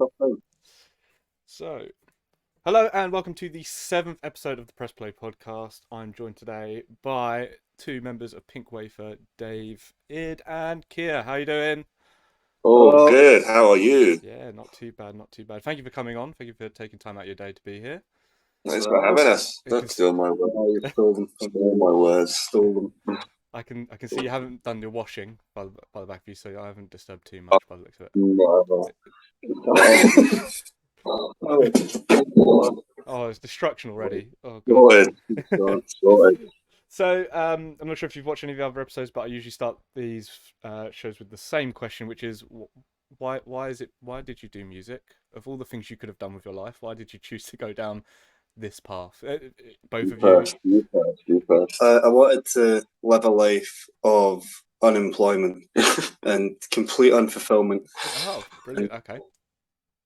tough time. So, hello and welcome to the seventh episode of the Press Play podcast. I'm joined today by two members of Pinc Wafer, Dave, Id, and Keir. How you doing? Oh, good. How are you? Yeah, not too bad, not too bad. Thank you for coming on. Thank you for taking time out of your day to be here. Thanks for having us. Don't steal my words. You stole them. Steal my words. Stole them. I can see you haven't done your washing by the back of you, so I haven't disturbed too much by the looks of it. No. Oh, it's destruction already. Oh god. Sorted. So, I'm not sure if you've watched any of the other episodes, but I usually start these shows with the same question, which is why did you do music? Of all the things you could have done with your life, why did you choose to go down this path? Both of you. You first. I wanted to live a life of unemployment and complete unfulfillment. Oh, brilliant. Okay.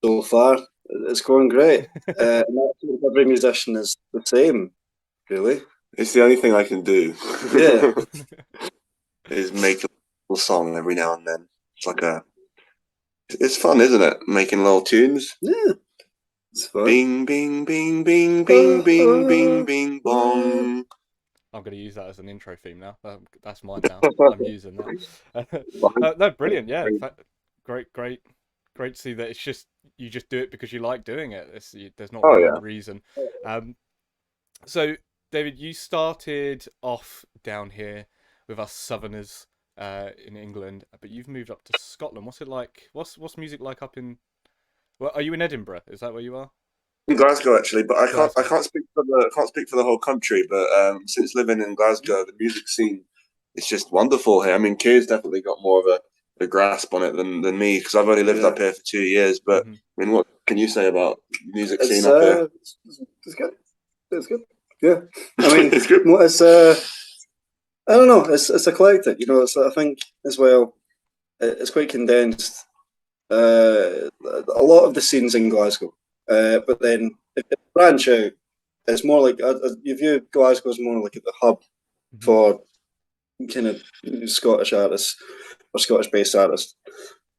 So far, it's going great. And that's what every musician is the same, really. It's the only thing I can do. Yeah. Is make a little song every now and then. It's fun, isn't it? Making little tunes. Yeah. It's fun. Bing, bing, bing, bing, bing, bing, bing, bing, bong. I'm going to use that as an intro theme now. That's mine now. I'm using that. No, brilliant. Yeah. In fact, great to see that it's just you just do it because you like doing it. There's not one reason. So, David, you started off down here with us Southerners in England, but you've moved up to Scotland. What's it like? What's music like up in? Well, are you in Edinburgh? Is that where you are? In Glasgow, actually, but I can't speak for the whole country. But since living in Glasgow, the music scene is just wonderful here. I mean, Keir's definitely got more of a grasp on it than me because I've only lived up here for 2 years. But I mean, what can you say about music scene up here? It's good. It's good. Yeah. I mean, It's good. It's I don't know. It's eclectic. You know, I think as well. It's quite condensed. A lot of the scenes in Glasgow, but then if you branch out, it's more like you view Glasgow as more like the hub for kind of Scottish artists or Scottish-based artists.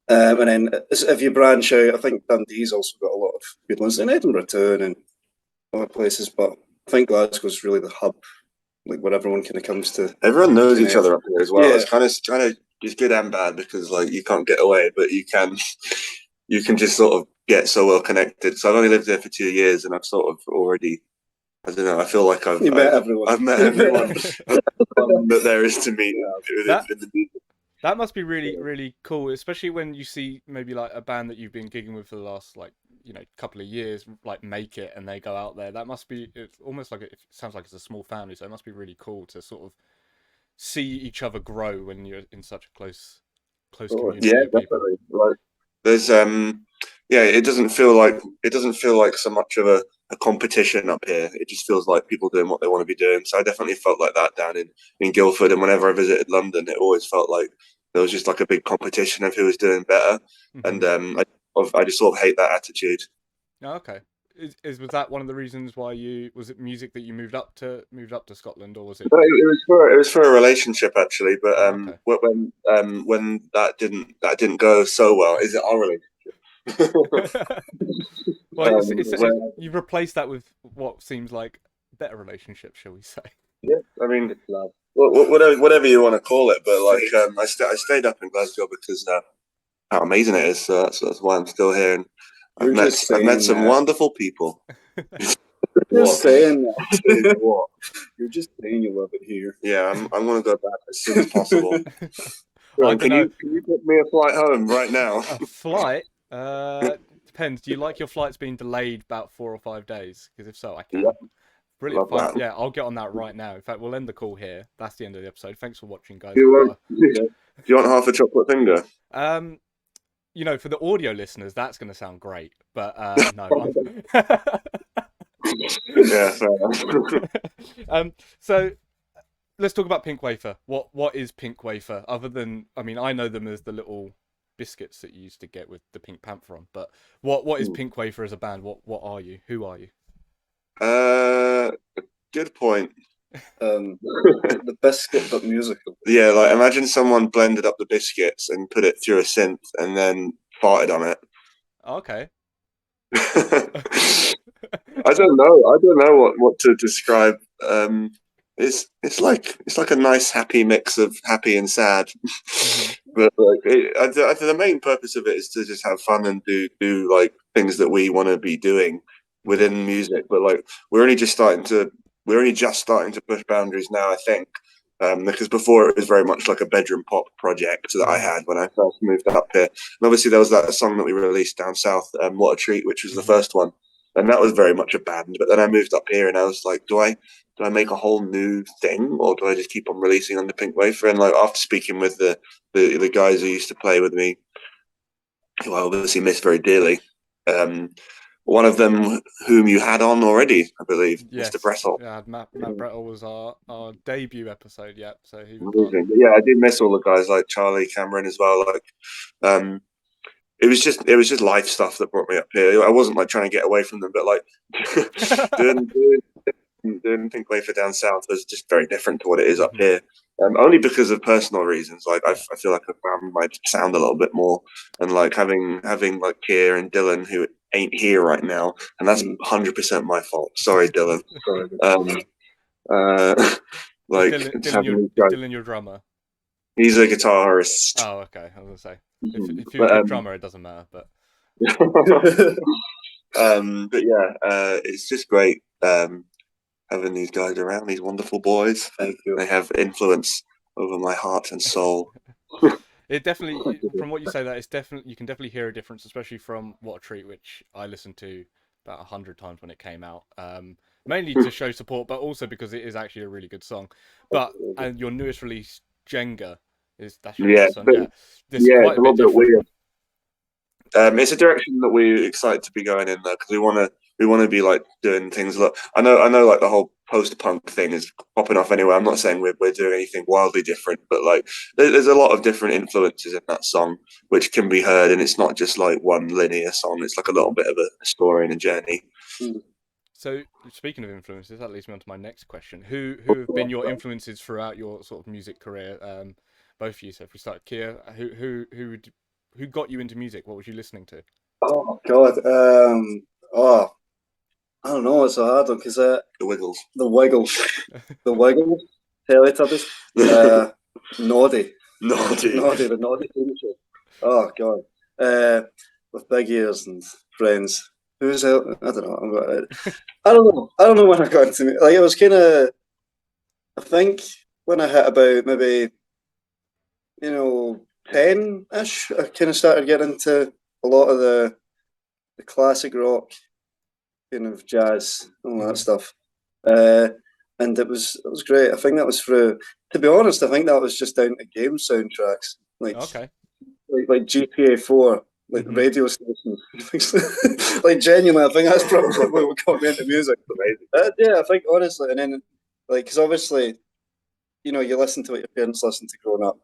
And then if you branch out, I think Dundee's also got a lot of good ones, in Edinburgh too, and other places. But I think Glasgow's really the hub, like where everyone kind of comes to. Everyone knows each other up here as well. Yeah. It's kind of it's good and bad because like you can't get away, but you can just sort of get so well connected. So I've only lived there for 2 years, and I've sort of already, I don't know, I feel like I've met everyone. I've met everyone that there is to meet in the music. That must be really, really cool, especially when you see maybe like a band that you've been gigging with for the last couple of years, like make it and they go out there. That must be, it's almost like it sounds like it's a small family, so it must be really cool to sort of see each other grow when you're in such a close community. Yeah, of people. definitely. Like there's it doesn't feel like so much of a competition up here. It just feels like people doing what they want to be doing. So I definitely felt like that down in Guildford, and whenever I visited London, it always felt like there was just like a big competition of who was doing better. And I just sort of hate that attitude. Oh, okay. Was that one of the reasons why was it music that you moved up to Scotland, or was it? It was for a relationship actually, but Okay. when that didn't go so well, is it our relationship? Well, you've replaced that with what seems like a better relationship, shall we say? Yeah, I mean, whatever you want to call it, but like I stayed up in Glasgow because how amazing it is. So that's why I'm still here. And I've met some wonderful people. You're saying that. What? You're just saying you love it here. Yeah, I'm going to go back as soon as possible. Can you book me a flight home right now? A flight? Depends. Do you like your flights being delayed about 4 or 5 days? Because if so, I can. Yeah. Brilliant. Fine. Yeah, I'll get on that right now. In fact, we'll end the call here. That's the end of the episode. Thanks for watching, guys. Do you want half a chocolate finger? For the audio listeners, that's going to sound great, but no. Yeah, fair enough. So let's talk about Pinc Wafer. What is Pinc Wafer? Other than, I mean, I know them as the little biscuits that you used to get with the Pink Panther on, but what is Pinc Wafer as a band? What are you? Who are you? Good point. The biscuit but musical. Yeah, like imagine someone blended up the biscuits and put it through a synth and then farted on it. Okay. I don't know. I don't know what to describe. It's like a nice happy mix of happy and sad. But like the main purpose of it is to just have fun and do like things that we want to be doing within music. But like we're only just starting to push boundaries now, I think. Because before it was very much like a bedroom pop project that I had when I first moved up here. And obviously there was that song that we released down south, What a Treat, which was the first one. And that was very much a band. But then I moved up here and I was like, do I make a whole new thing, or do I just keep on releasing on the Pinc Wafer? And like after speaking with the guys who used to play with me, who I obviously miss very dearly, one of them whom you had on already, I believe, Yes. Mr. Bressel. Yeah, Matt Brettel was our debut episode. Yeah, so he was Yeah, I did miss all the guys like Charlie Cameron as well. Like, it was just life stuff that brought me up here. I wasn't like trying to get away from them, but like doing Pinc Wafer down south was just very different to what it is up here. Only because of personal reasons. Like I feel like I found my sound a little bit more, and like having like Keir and Dylan who ain't here right now, and that's 100% my fault. Sorry, Dylan. Like Dylan your drummer. He's a guitarist. Oh, okay. I was gonna say if you're a good drummer, it doesn't matter. But but yeah, it's just great having these guys around, these wonderful boys. Thank you. They have influence over my heart and soul. It definitely, from what you say, that it's definitely you can definitely hear a difference, especially from What a Treat, which I listened to about 100 times when it came out. Mainly to show support, but also because it is actually a really good song. But and your newest release, Jenga, that's your newest song. Yeah, it's a little bit weird. It's a direction that we're excited to be going in there because we want to be like doing things. Look, I know, like the whole post-punk thing is popping off anyway. I'm not saying we're doing anything wildly different, but like there's a lot of different influences in that song which can be heard, and it's not just like one linear song. It's like a little bit of a story and a journey. So speaking of influences, that leads me on to my next question. Who have been your influences throughout your sort of music career? Both of you. So if we start, Keir, who got you into music? What was you listening to? Oh God, I don't know. It's a hard one because the Wiggles, the Teletubbies, Noddy, the Noddy show. Oh God, with big ears and friends. Who's out? I don't know. I don't know when I got into it. Like it was kind of. I think when I hit about maybe 10-ish, I kind of started getting into a lot of the classic rock, kind of jazz, all that stuff. And it was great. I think that was through. To be honest, I think that was just down to game soundtracks, like GTA 4, like radio stations. Like genuinely, I think that's probably what got me into music. Yeah, I think honestly, and then like because obviously, you listen to what your parents listen to growing up,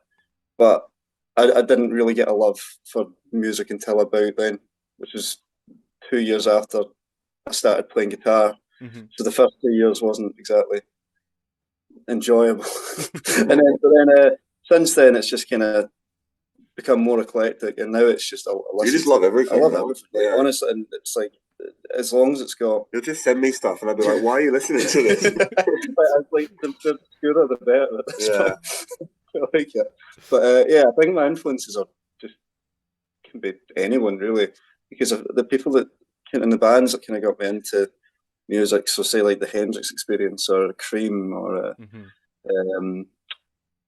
but I didn't really get a love for music until about then, which was 2 years after I started playing guitar. So the first 2 years wasn't exactly enjoyable. and then since then, it's just kind of become more eclectic, and now it's just you just love everything. I love everything, honestly, and it's like as long as it's got. You'll just send me stuff, and I'll be like, "Why are you listening to this?" like the obscurer the better. Yeah. I like it, but yeah, I think my influences are just can be anyone really, because of the people that in the bands that kind of got me into music. So say like the Hendrix Experience or Cream or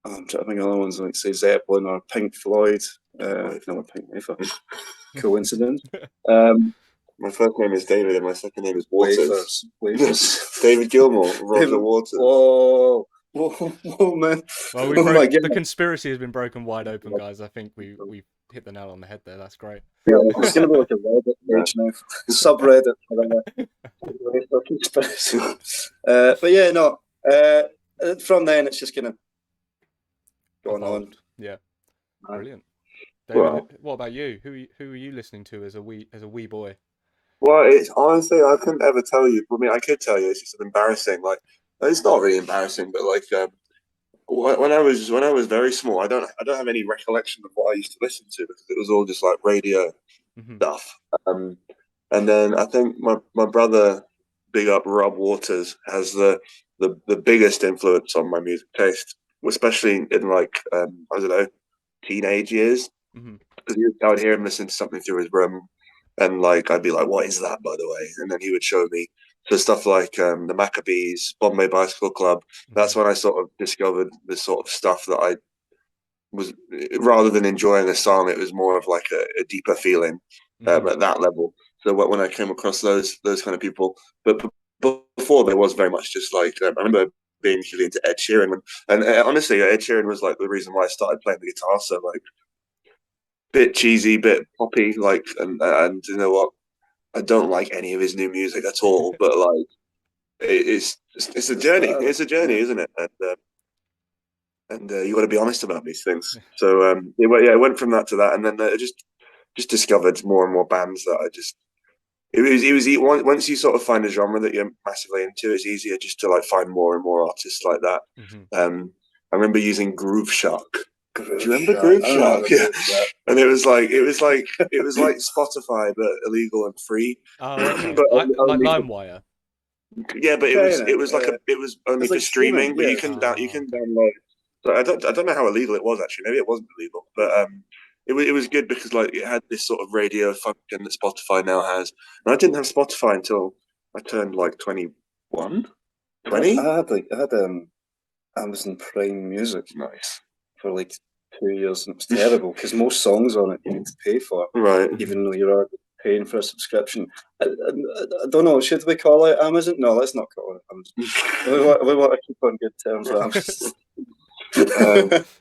I'm trying to think of other ones like say Zeppelin or Pink Floyd. No, Pinc Wafer. Coincidence. My first name is David and my second name is Waters. Wafers. David Gilmour, Roger Waters. Whoa, man. Well, the conspiracy has been broken wide open, guys. I think we hit the nail on the head there. That's great. Yeah, it's going to be like a Reddit page now. Subreddit for conspiracy. But yeah, no. From then, it's just kind of going on. Yeah, brilliant. David, what about you? Who are you listening to as a wee boy? Well, it's honestly I couldn't ever tell you. I mean, I could tell you. It's just embarrassing. Like it's not really embarrassing, but like when I was very small, I don't have any recollection of what I used to listen to because it was all just like radio stuff. And then I think my brother, big up Rob Waters, has the biggest influence on my music taste, especially in like I don't know, teenage years. Because I would hear him listen to something through his room, and like I'd be like, "What is that, by the way?" And then he would show me. So stuff like the Maccabees, Bombay Bicycle Club. That's when I sort of discovered the sort of stuff that I was, rather than enjoying a song, it was more of like a deeper feeling at that level. So when I came across those kind of people, but before there was very much just like I remember being really into Ed Sheeran, and honestly, Ed Sheeran was like the reason why I started playing the guitar. So like, bit cheesy, bit poppy, like, and you know what? I don't like any of his new music at all, but like, it's a journey. It's a journey, isn't it? And you got to be honest about these things. So it went from that to that, and then I just discovered more and more bands that I just. Once you sort of find a genre that you're massively into, it's easier just to like find more and more artists like that. I remember using Groove Shark. Do you remember Groove Shark? Yeah. And it was like Spotify but illegal and free. Oh, okay. But like LimeWire. Yeah, but it was like it was only for streaming, but you can download. So I don't know how illegal it was actually. Maybe it wasn't illegal, but it was good because like it had this sort of radio function that Spotify now has, and I didn't have Spotify until I turned like 21, 20. I had Amazon Prime Music for like 2 years, and it was terrible because most songs on it you need to pay for, right? Even though you're already paying for a subscription. I don't know. Should we call it Amazon? No, let's not call it Amazon. we want to keep on good terms with Amazon.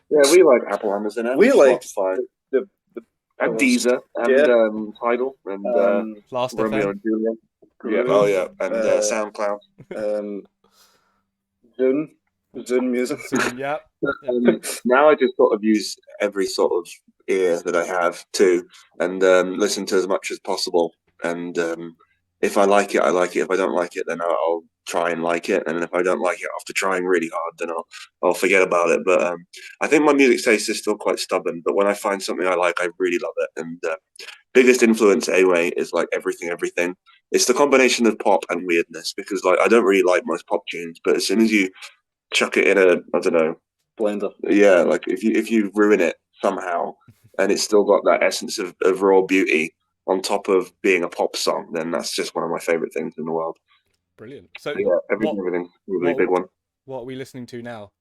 Yeah, we like Apple, Amazon, and we like Spotify, the and Deezer, and Tidal, and Last Romeo FM. and Juliet. Yeah, oh yeah, and SoundCloud. Zune Music. Zune, yeah. Now I just sort of use every sort of ear that I have too, and listen to as much as possible. And if I like it, I like it. If I don't like it, then I'll try and like it. And if I don't like it after trying really hard, then I'll forget about it. But I think my music taste is still quite stubborn. But when I find something I like, I really love it. And biggest influence anyway is like everything. It's the combination of pop and weirdness, because like I don't really like most pop tunes, but as soon as you chuck it in I don't know, blender, yeah, like if you ruin it somehow and it's still got that essence of raw beauty on top of being a pop song, then that's just one of my favorite things in the world. Brilliant. So yeah, everything really big one. What are we listening to now?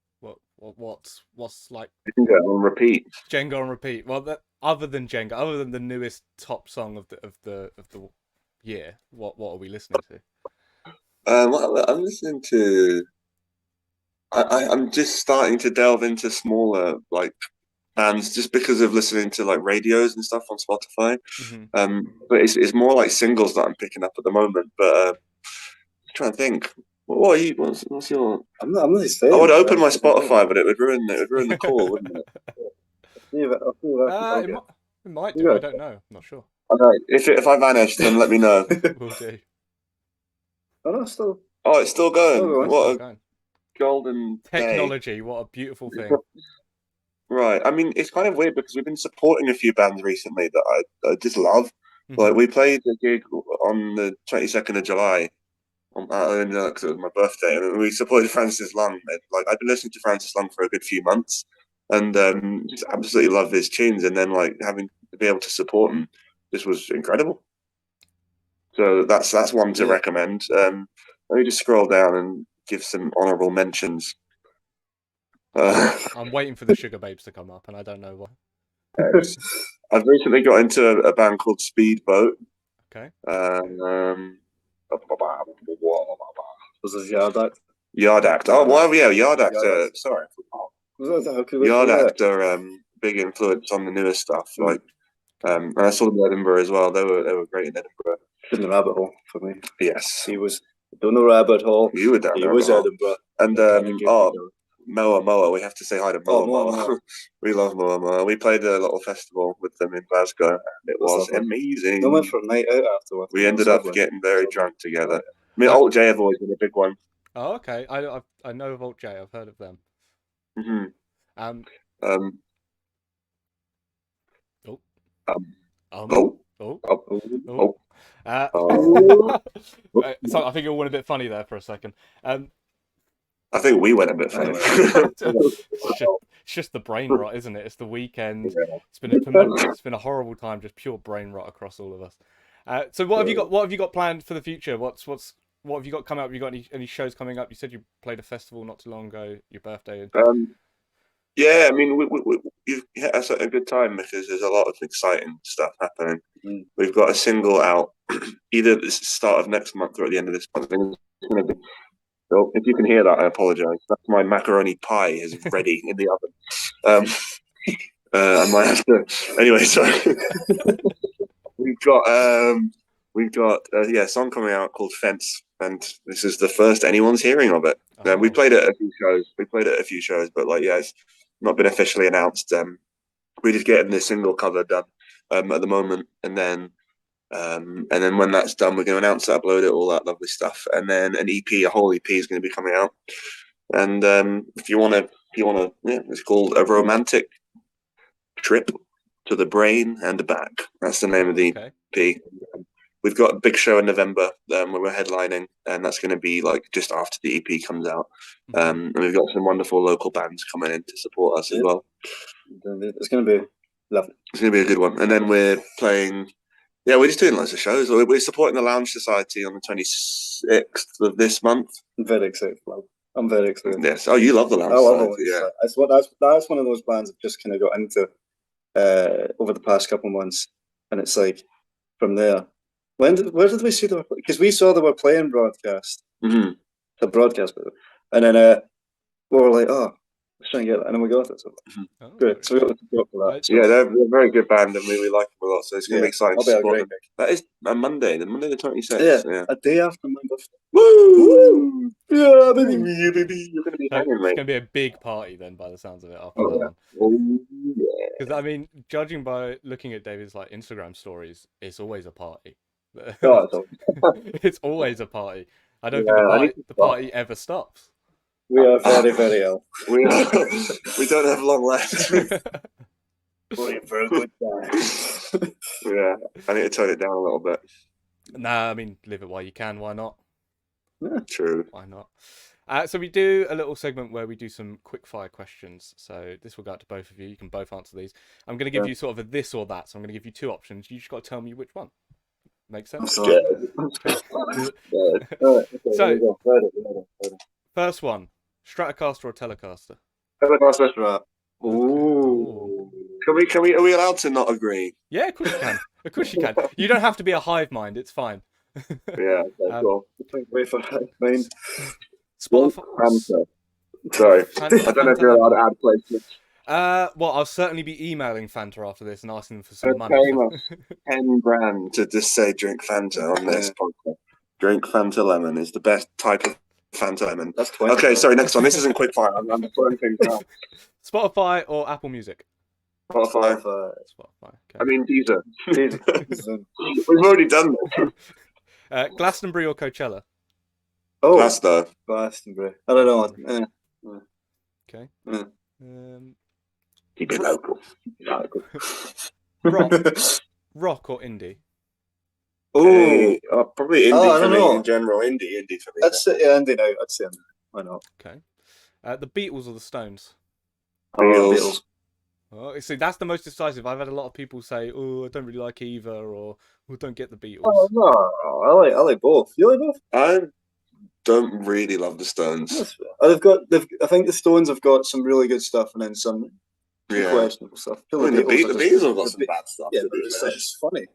What's like Jenga on repeat? Jenga on repeat. Well, other than Jenga, other than the newest top song of the year, what are we listening to? I'm listening to. I'm just starting to delve into smaller like bands just because of listening to like radios and stuff on Spotify. But it's more like singles that I'm picking up at the moment. But I'm trying to think. What are you? What's your? I'm not saying. I would open my Spotify, but it would ruin the call, wouldn't it? It might do. I don't know. I'm not sure. Okay. If I vanish, then let me know. Will do. It's still going. What a golden technology! Day. What a beautiful thing. Right. I mean, it's kind of weird because we've been supporting a few bands recently that I just love. Like we played a gig on the 22nd of July. Because it was my birthday, and we supported Francis Lung. Like I've been listening to Francis Lung for a good few months, and just absolutely love his tunes. And then like having to be able to support him, this was incredible. So that's one to recommend. Let me just scroll down and give some honourable mentions. I'm waiting for the Sugar Babes to come up, and I don't know why. I've recently got into a band called Speedboat. Okay. Was this Yard Act? Yard Act. Oh, well, yeah, Yard Act. Sorry. Yard Act are big influence on the newer stuff. Like, and I saw them in Edinburgh as well. They were great in Edinburgh. In the rabbit hole for me. Yes, he was down the rabbit hole. You were down. He was Edinburgh. And Moa. We have to say hi to Moa. We love Moa. We played a little festival with them in Glasgow, and it was amazing. We went for a night out afterwards. We ended up getting very drunk together. I mean, Alt J have always been a big one. Oh, okay. I know of Alt J. I've heard of them. Oh. Oh, Oh. oh. So I think it all went a bit funny there for a second. I think we went a bit funny. It's just the brain rot, isn't it? It's the weekend. It's been a horrible time, just pure brain rot across all of us. So what have you got? What have you got planned for the future? What have you got coming up? Have you got any shows coming up? You said you played a festival not too long ago, your birthday. Yeah, I mean, you've hit us at a good time because there's a lot of exciting stuff happening. We've got a single out either at the start of next month or at the end of this month. I think it's going to be. So if you can hear that, I apologise. That's my macaroni pie is ready in the oven. I might have to. Anyway, sorry. we've got a song coming out called Fence, and this is the first anyone's hearing of it. We played it at a few shows. But it's not been officially announced. We're just getting this single cover done at the moment, and then when that's done, we're going to announce it, upload it, all that lovely stuff, and then a whole EP is going to be coming out. And if you want to, it's called A Romantic Trip to the Brain and Back. That's the name of the EP. We've got a big show in November where we're headlining, and that's going to be just after the EP comes out. And we've got some wonderful local bands coming in to support us as well. It's going to be lovely. It's going to be a good one. And then we're playing. Yeah, we're just doing lots of shows. We're supporting the Lounge Society on the 26th of this month. I'm very excited. I'm very excited. Yes. Oh, you love the Lounge Society. Yeah. That's one of those bands I've just kind of got into over the past couple of months, and it's like from there. Where did we see them? Because we saw they were playing broadcast. Mm-hmm. The broadcast, and then we were like, oh, let's try and get it, and then we got it. So good. So we got to go for that. Yeah, they're a very good band, and we like them a lot. So it's going to be exciting to support them. That is a Monday the 26th. Yeah, a day after my birthday. Woo! Yeah, baby. You're going to be hanging, mate. It's going to be a big party then, by the sounds of it. After that one. Because I mean, judging by looking at David's Instagram stories, it's always a party. It's always a party. I don't think the party ever stops. We are very, very ill. We don't have long left. We're for a good time. Yeah, I need to tone it down a little bit. Nah, I mean, live it while you can. Why not? Yeah, true. Why not? So we do a little segment where we do some quick fire questions. So this will go out to both of you. You can both answer these. I'm going to give you sort of a this or that. So I'm going to give you two options. You just got to tell me which one. Make sense? I'm scared. So, first one, Stratocaster or Telecaster? Telecaster. Right. Ooh. Can we? Are we allowed to not agree? Yeah, of course you can. Of course you can. You don't have to be a hive mind. It's fine. Yeah. Cool. Pinc Wafer, mind. Spotify. Sorry, I don't know if you're allowed to add placements. Well, I'll certainly be emailing Fanta after this and asking them for some money. $10,000 to just say drink Fanta on this podcast. Drink Fanta lemon is the best type of Fanta lemon. That's 20. Okay, sorry, next one. This isn't quick fire. I'm throwing things out. Spotify or Apple Music? Spotify. Okay. I mean, Deezer. We've already done this. Glastonbury or Coachella? Oh, Glastonbury. I don't know. Okay. Keep it local. Rock or indie? Oh, probably indie for me in general. Indie for me. That's indie now. I'd say indie. Why not? Okay. The Beatles or the Stones? Beatles. Oh, see, that's the most decisive. I've had a lot of people say, "Oh, I don't really like either," or "Oh, don't get the Beatles." Oh no, I like both. You like both? I don't really love the Stones. I think the Stones have got some really good stuff, and then some questionable stuff. I mean, the Beatles have got some bad stuff. Yeah, but it's funny.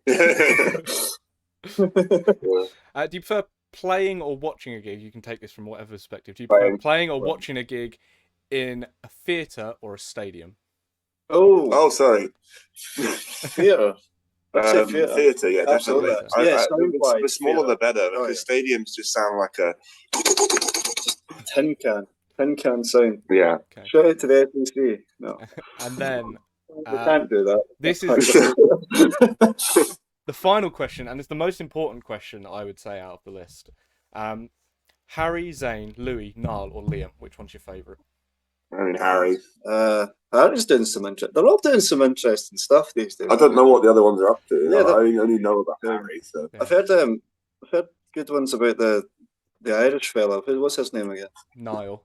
Do you prefer playing or watching a gig? You can take this from whatever perspective. Do you prefer playing or watching a gig in a theatre or a stadium? Oh, sorry. Theatre. Theatre, yeah, absolutely. Definitely. The smaller the better, because stadiums just sound like a tin can sound. Yeah. Okay. Shout out to the FCC. No. And then we can't do that. This is the final question, and it's the most important question I would say out of the list. Harry, Zayn, Louis, Niall, or Liam? Which one's your favourite? I mean, Harry. Harry's doing some they're all doing some interesting stuff these days. I don't know what the other ones are up to. Yeah, I only know about Harry. So I've heard good ones about the Irish fellow. What's his name again? Niall.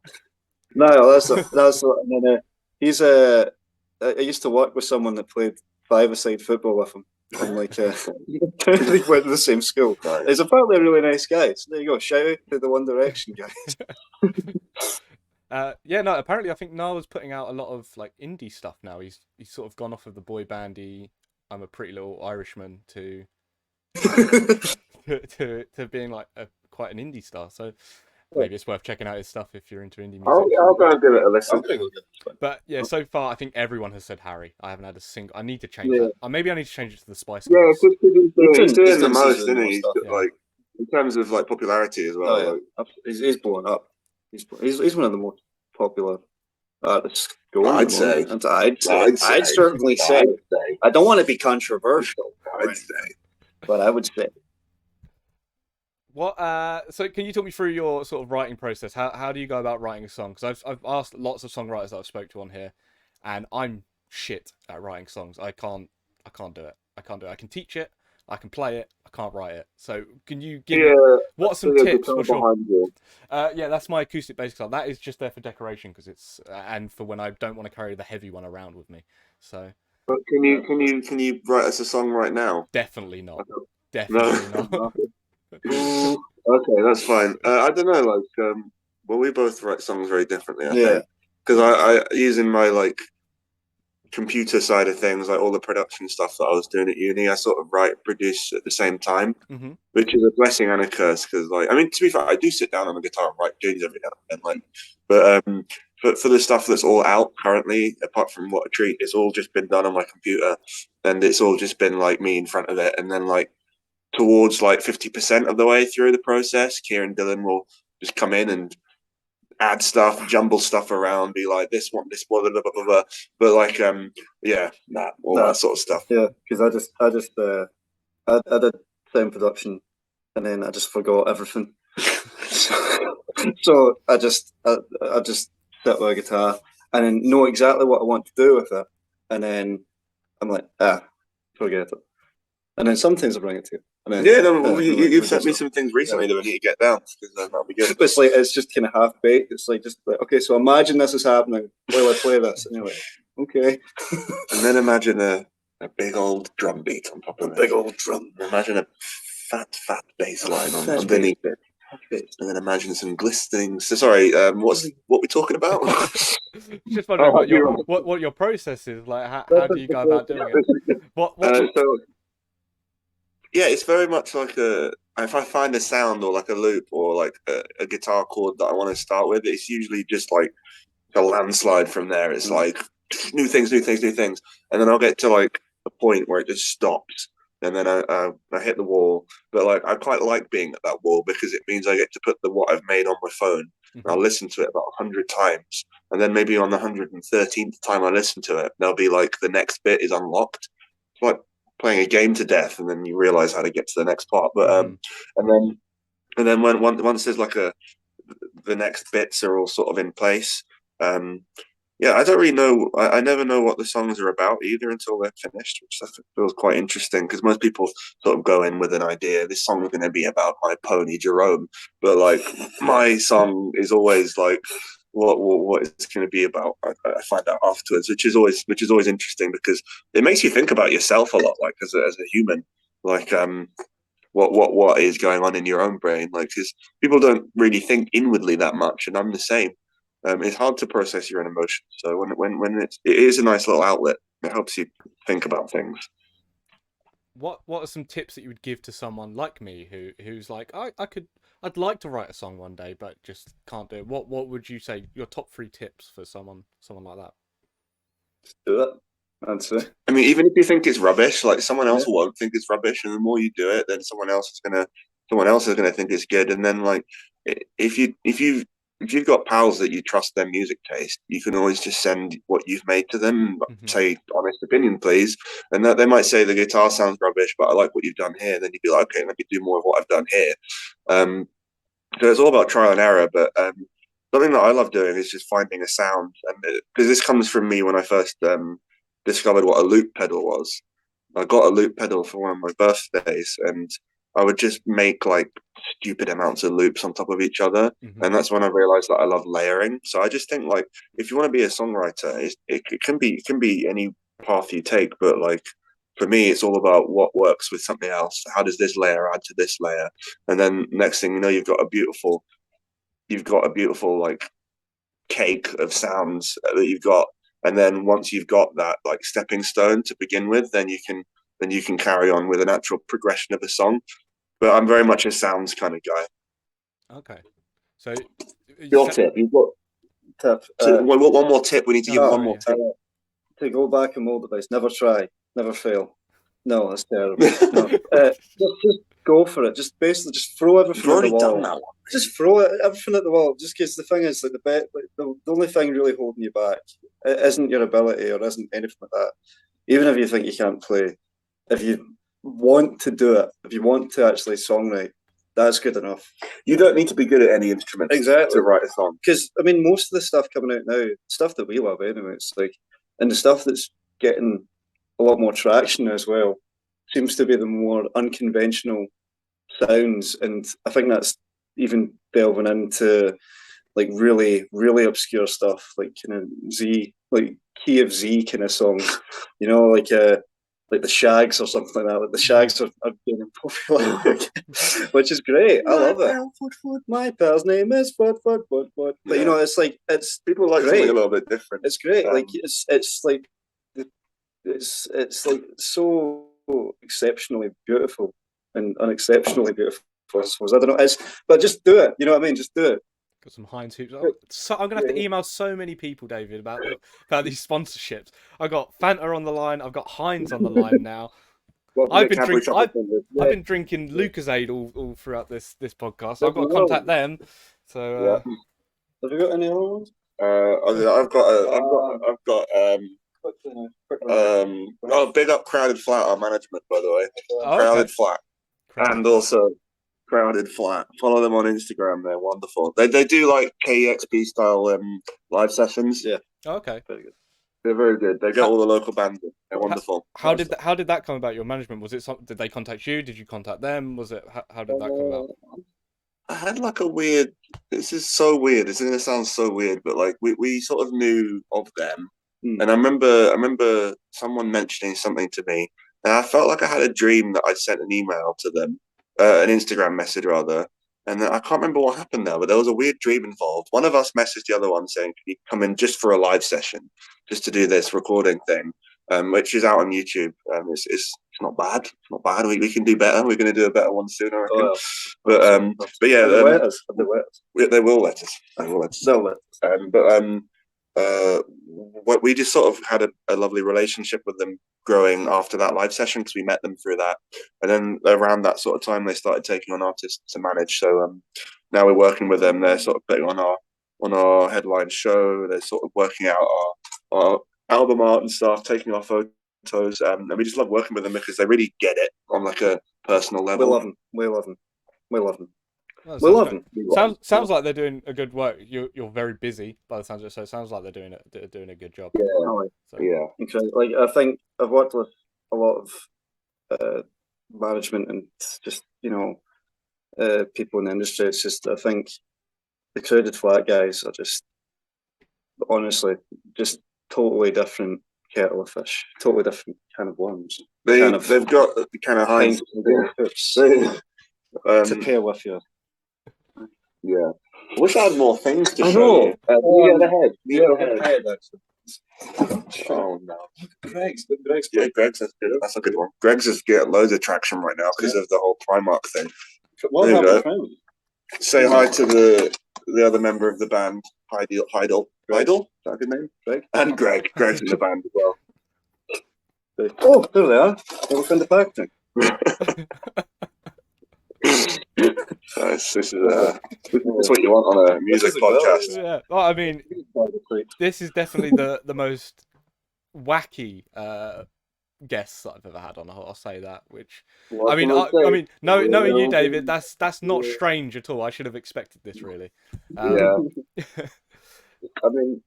Niall. And then he's I used to work with someone that played five-a-side football with him. And like they went to the same school. Nice. He's apparently a really nice guy. So there you go. Shout out to the One Direction guys. No, apparently I think Niall was putting out a lot of like indie stuff now. He's sort of gone off of the boy bandy I'm a Pretty Little Irishman to being like quite an indie star. So maybe it's worth checking out his stuff if you're into indie music. I'll go and give it a listen. But yeah, so far I think everyone has said Harry. I haven't had a single. I need to change that. Maybe I need to change it to the Spice Girls. Yeah, he's doing the most, isn't he? Like in terms of like popularity as well. Oh, yeah. He's blowing up. He's one of the most popular artists going. I'd say. I'd certainly say. I don't want to be controversial. But I would say. What? So can you talk me through your sort of writing process? How do you go about writing a song? Because I've asked lots of songwriters that I've spoke to on here, and I'm shit at writing songs. I can't do it. I can teach it. I can play it. I can't write it. So can you give me what's some tips for sure? Yeah, that's my acoustic bass guitar. That is just there for decoration because it's and for when I don't want to carry the heavy one around with me. So. But can you write us a song right now? Definitely not. Definitely not. Okay, that's fine. I don't know, like, well, we both write songs very differently, I think. Because I using my like computer side of things, like all the production stuff that I was doing at uni, I sort of produce at the same time, which is a blessing and a curse. Because like, I mean, to be fair, I do sit down on the guitar and write tunes every now and then, but for the stuff that's all out currently, apart from What a Treat, it's all just been done on my computer, and it's all just been like me in front of it, and then like towards like 50% of the way through the process, Keir and Dylan will just come in and add stuff, jumble stuff around, be like this one, blah, blah, blah, blah. But like, that sort of stuff. Yeah, because I did sound production, and then I just forgot everything. So I just sit with a guitar, and then know exactly what I want to do with it, and then I'm like, forget it. And then sometimes I bring it to you. And then, you've sent me some things recently that we need to get down, because that'll be good. It's like, it's just kind of half baked. It's like, just like, okay, so imagine this is happening while I play this. And you're like, okay. And then imagine a big old drum beat on top of it. Big old drum. Imagine a fat bass line underneath it. And then imagine some glistening. So sorry, what we talking about? Just wondering what your process is like. How do you go about doing it? Yeah, it's very much like if I find a sound or like a loop or like a guitar chord that I want to start with, it's usually just like a landslide from there. It's like new things, and then I'll get to like a point where it just stops, and then I hit the wall. But like, I quite like being at that wall because it means I get to put what I've made on my phone. And I'll listen to it about 100 times, and then maybe on the 113th time I listen to it, there'll be like the next bit is unlocked. It's like playing a game to death, and then you realize how to get to the next part. But and then when once there's like the next bits are all sort of in place. I don't really know. I never know what the songs are about either until they're finished, which I think feels quite interesting because most people sort of go in with an idea. This song is going to be about my pony Jerome, but like my song is always like what it's going to be about. I find out afterwards, which is always interesting because it makes you think about yourself a lot, like as a human, like what is going on in your own brain, like because people don't really think inwardly that much, and I'm the same. It's hard to process your own emotions, so when it is a nice little outlet, it helps you think about things. What are some tips that you would give to someone like me who's like, I'd like to write a song one day, but just can't do it? What would you say your top 3 tips for someone like that? Just do it. That's it. I mean, even if you think it's rubbish, like someone else won't think it's rubbish, and the more you do it, then someone else is gonna think it's good. And then like if you've got pals that you trust their music taste, you can always just send what you've made to them, say honest opinion, please. And that they might say the guitar sounds rubbish, but I like what you've done here. Then you'd be like, okay, let me do more of what I've done here. So it's all about trial and error. But Something that I love doing is just finding a sound, and because this comes from me when I first discovered what a loop pedal was. I got a loop pedal for one of my birthdays, and I would just make like stupid amounts of loops on top of each other, and that's when I realized that I love layering. So I just think like if you want to be a songwriter, it can be any path you take, but like for me, it's all about what works with something else. How does this layer add to this layer? And then next thing you know, you've got a beautiful like cake of sounds that you've got. And then once you've got that like stepping stone to begin with, then you can carry on with a natural progression of a song. But I'm very much a sounds kind of guy. Okay, so Your tip, you've got Tip. one more tip. We need to give one more tip. To go back and mold device. Never try. Never fail. No, that's terrible. No. Just go for it. Just basically just throw everything at the wall. Done that one. Just throw everything at the wall. Just because the thing is, like the only thing really holding you back isn't your ability or isn't anything like that. Even if you think you can't play, if you want to do it, if you want to actually songwrite, that's good enough. You don't need to be good at any instrument exactly to write a song. Because I mean, most of the stuff coming out now, stuff that we love anyway, it's like, and the stuff that's getting a lot more traction as well, seems to be the more unconventional sounds, and I think that's even delving into like really, really obscure stuff, like kind of Z, like key of Z kind of songs, you know, like the Shags or something like that. Like the Shags are getting popular, which is great. I love it. My pal's name is Foot. But you know, it's like it's people like something a little bit different. It's great. Like it's like it's like so exceptionally beautiful and unexceptionally beautiful. I suppose I don't know. But just do it. You know what I mean? Just do it. Got some Heinz hoops. So I'm gonna have to email so many people, David, about these sponsorships. I got Fanta on the line. I've got Heinz on the line now. I've been drinking Lucozade all throughout this podcast. So I've got to contact them. So have you got any other ones? I've got big up Crowded Flat, our management, by the way. Crowded Flat. And also Crowded Flat. Follow them on Instagram. They're wonderful. They do like KEXP style live sessions. Yeah. Okay. Very good. They're very good. They get all the local bands. They're wonderful. How did that come about? Your management, was it did they contact you? Did you contact them? Was it how did that come about? I had like a weird. This is so weird. It's gonna sound so weird, but like we sort of knew of them, and I remember someone mentioning something to me, and I felt like I had a dream that I'd sent an email to them, an Instagram message rather, and I can't remember what happened there, but there was a weird dream involved. One of us messaged the other one saying, "Can you come in just for a live session, just to do this recording thing?" Which is out on YouTube. It's not bad. It's not bad. We can do better. We're going to do a better one soon, I reckon. But yeah, they will let us. They will let us. They'll let us. We just sort of had a lovely relationship with them growing after that live session because we met them through that, and then around that sort of time they started taking on artists to manage. So now we're working with them. They're sort of putting on our headline show. They're sort of working out our album art and stuff, taking our photos, and we just love working with them because they really get it on like a personal level. We love them. Sounds like they're doing a good work. You're very busy by the sounds of it, so it sounds like they're doing a good job. Yeah. Like I think I've worked with a lot of management and just people in the industry. It's just I think the Crowded Flat guys are just honestly just totally different kettle of fish, totally different kind of worms. They've got the kind of Heinz to pair with you. Yeah, I wish I had more things to show you. You get ahead. Oh no, Greg's. Yeah, Greg's is good. That's a good one. Greg's is getting loads of traction right now because of the whole Primark thing. There you go. Say hi to the other member of the band, Heidel. Is that a good name? Greg? And Greg. Greg's in the band as well. Oh, there they are. They'll send the packaging. This is what you want on a music podcast. Yeah. Well, I mean, this is definitely the most wacky guests that I've ever had on. I'll say that. Which What I mean, can I say? knowing you, David, that's not strange at all. I should have expected this, really. Yeah. I mean,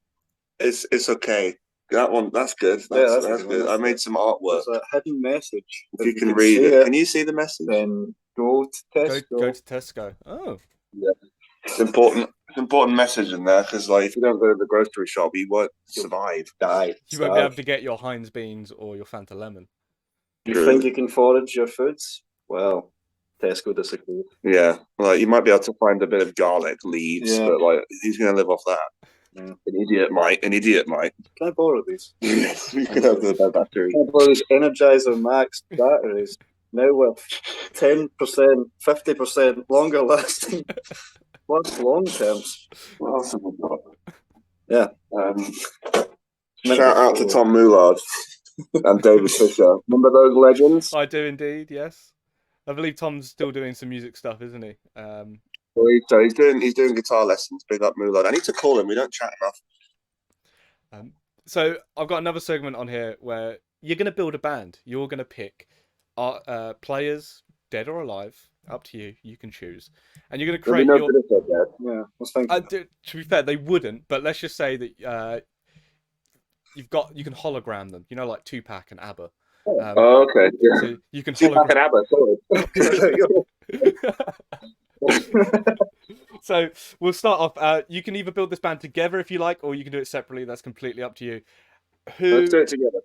it's okay. That's good. That's good. I made some artwork. There's a hidden message. If you can read it, can you see the message? Then go to Tesco. Go to Tesco. Oh, yeah. It's important. It's an important message in there because, like, if you don't go to the grocery shop, you won't survive. Die. You won't be able to get your Heinz beans or your Fanta lemon. You think you can forage your foods? Well, Tesco disagrees. Yeah, like you might be able to find a bit of garlic leaves, but like, who's going to live off that? Yeah. An idiot might. Can I borrow these? Yes, we can have the battery. Can I borrow these Energizer Max batteries? Now with 10%, 50% longer lasting. What's long terms? What else have we got? Yeah. Shout out to Tom Moulard and David Fisher. Remember those legends? I do indeed. Yes, I believe Tom's still doing some music stuff, isn't he? So he's doing guitar lessons. Big up Moulard. I need to call him. We don't chat enough. So I've got another segment on here where you're going to build a band. You're going to pick players, dead or alive, up to you. You can choose, and you're going to create your. Yeah, I was thinking. To be fair, they wouldn't. But let's just say that you can hologram them. You know, like Tupac and ABBA. Okay. Yeah. So you can Tupac and ABBA. Sorry. So we'll start off. You can either build this band together if you like, or you can do it separately. That's completely up to you. Let's do it together.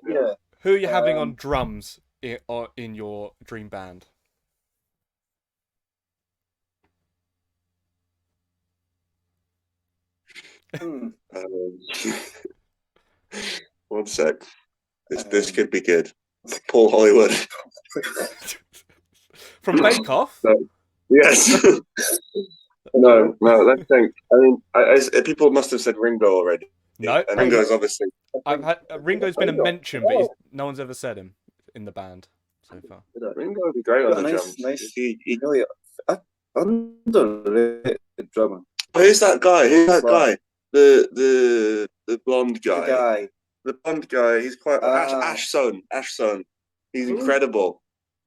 Yeah. Who are you having on drums in your dream band? One sec. This could be good. Paul Hollywood. From Bake Off? Yes. No, let's think. I mean, people must have said Ringo already. No. And Ringo's obviously. Ringo's been a mention, but no one's ever said him in the band so far. Ringo would be great on the drums. Nice. He really underrated drummer. Who's that guy? The blonde guy. The blonde guy. He's quite Ash Zone. He's incredible.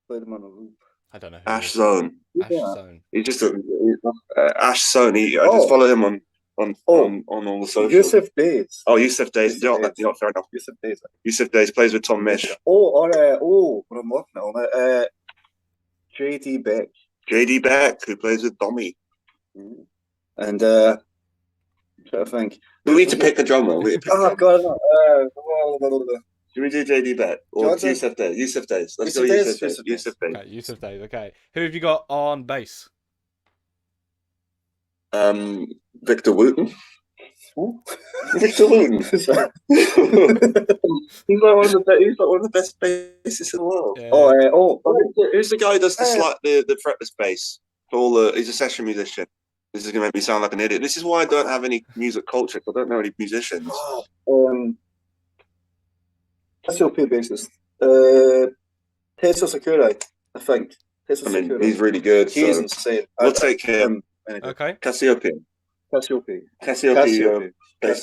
Played him on a loop. I don't know. Ash Zone. He's just Ash Zone. I just follow him on all the socials. Yusuf Days. Oh, Yusuf Days. Fair enough. Yusuf Days plays with Tom Misch. What I'm looking on it. JD Beck. JD Beck, who plays with Dommy. And I think we need to pick a drummer. Oh God! Should we do JD Beck or Yusuf Days? Yusuf Days. Let's go Yusuf Days. Okay, Yusuf Days. Okay. Who have you got on bass? Victor Wooten. Victor Wooten. He's like one of the best bassists in the world. Yeah. Who's the guy who does the fretless bass? He's a session musician. This is gonna make me sound like an idiot. This is why I don't have any music culture. I don't know any musicians. SLP bassist. Tetsu Sakurai, I think. Sakurai. He's really good. He's insane. We'll take him. Okay. Cassiope, bass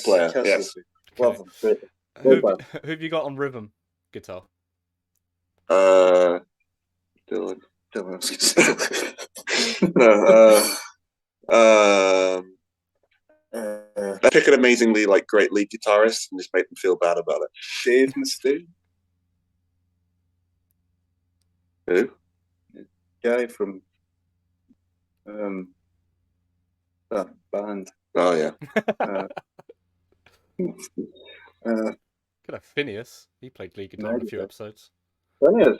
player. Yes. Love him. Great. Who have you got on rhythm guitar? Dylan. Let's pick an amazingly great lead guitarist and just make them feel bad about it. Dave Mustaine. Who? Guy from that band. Oh yeah. Could have Phineas. He played lead guitar in a few episodes. Phineas.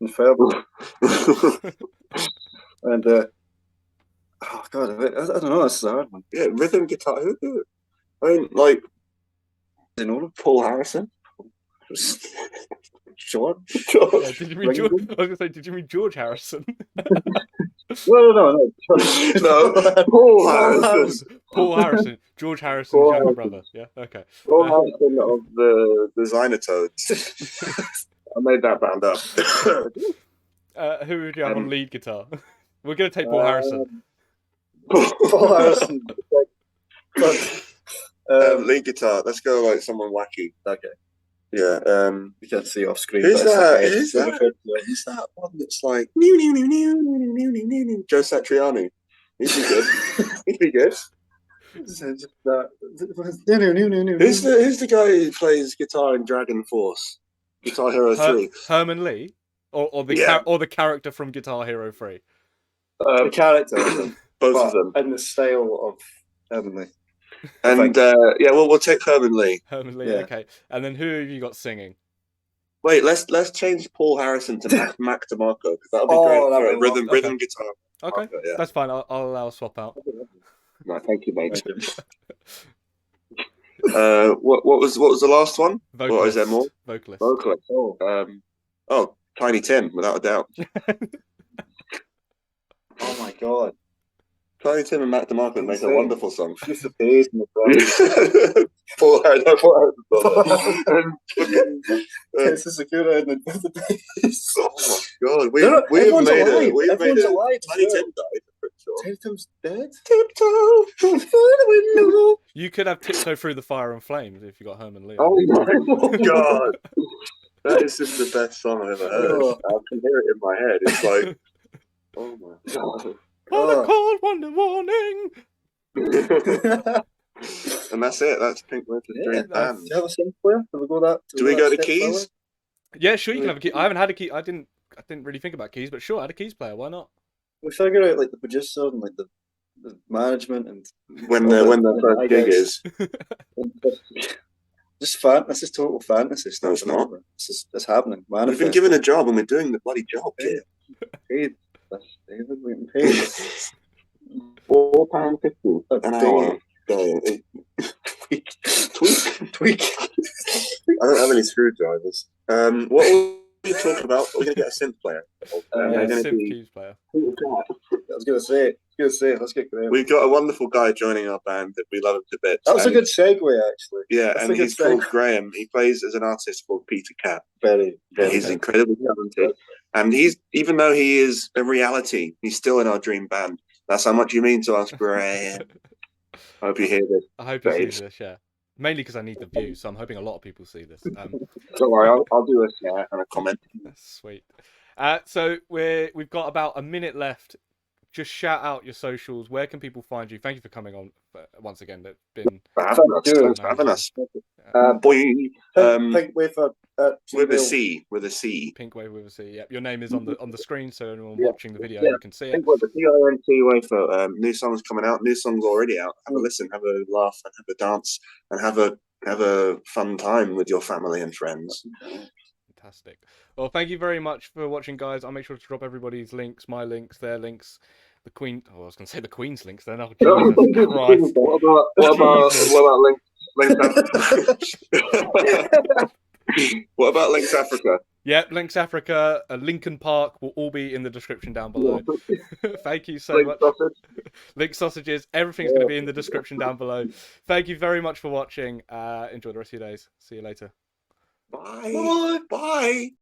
Incredible. And oh God, I don't know. This is a hard one. Yeah, rhythm guitar. Who? I mean, you know, Paul Harrison. George. Yeah, did you mean George? I was going to say, did you mean George Harrison? No. Paul Harrison. Paul Harrison. George Harrison's younger brother. Yeah. Okay. Paul Harrison of the Designer Toads. I made that band up. Who would you have on lead guitar? We're going to take Paul Harrison. Paul Harrison. Lead guitar. Let's go someone wacky. Okay. Yeah. You can't see off screen. Who's but it's that? the Who's head. that? Who's that one that's like Joe Satriani? He'd be good. He'd be good. Who's the guy who plays guitar in Dragon Force? Guitar Hero 3. Herman Lee, or the the character from Guitar Hero 3. The character, both of them, in the style of Herman Lee. And we'll take Herman Lee. Herman Lee, okay. And then who have you got singing? Wait, let's change Paul Harrison to Mac DeMarco, because that'll be great for rhythm guitar. Okay, yeah. That's fine. I'll allow a swap out. No, thank you, mate. What was the last one? Vocalist. What is there more? Vocalist. Tiny Tim, without a doubt. Oh my god. Tiny Tim and Mac DeMarco make a wonderful song. It's the bass in the Paul Harrison. It's the security in the bass. Oh my god, we've made it. Tiny Tim died. Tiny Tim's dead. Tiptoe through the window. You could have Tiptoe Through the Fire and Flames if you got Herman Lee. Oh my god. That is just the best song I've ever heard. I can hear it in my head. It's like, oh my god. On a cold Wonder warning. And that's it. That's Pinc Wafer's dream band. Do you have a synth player? Do we go that? Do we go to keys? Yeah, sure. You can have a key. I haven't had a key. I didn't really think about keys, but sure, I had a keys player. Why not? We figure out like the producer and like the management and when the first gig is. This is total fantasy. No, it's not. It's happening. We've been given a job and we're doing the bloody job. Paid. David, we're getting paid. £4.50 an hour. Tweak. I don't have any screwdrivers. What will we talk about? We're going to get a synth player. Keys player. I was going to say. Let's get Graham. We've got a wonderful guy joining our band that we love him to bits. That was a good segue, actually. Yeah, and he's called Graham. He plays as an artist called Peter Cat. Very. He's incredibly talented. And even though he is a reality, he's still in our dream band. That's how much you mean to us, Graham. I hope you hear this. I hope you see this, yeah. Mainly because I need the views, so I'm hoping a lot of people see this. Don't worry, I'll do a share and a comment. Sweet. So we've got about a minute left. Just shout out your socials. Where can people find you? Thank you for coming on once again. That's been having us. Pinc Wafer with a C. Pinc Wafer with a C. Yep. Your name is on the screen, so anyone watching the video you can see it. Pinc Wafer, Pinc Wafer. New songs coming out. New songs already out. Have a listen, have a laugh, and have a dance, and have a fun time with your family and friends. Fantastic. Well, thank you very much for watching, guys. I'll make sure to drop everybody's links, my links, their links, the Queen. Oh, I was going to say the Queen's links. Then, oh, Jesus Christ. What about What about Links Africa? Yep, Links Africa, Lincoln Park will all be in the description down below. Thank you so much. Link sausages, everything's going to be in the description down below. Thank you very much for watching. Enjoy the rest of your days. See you later. Bye. Bye.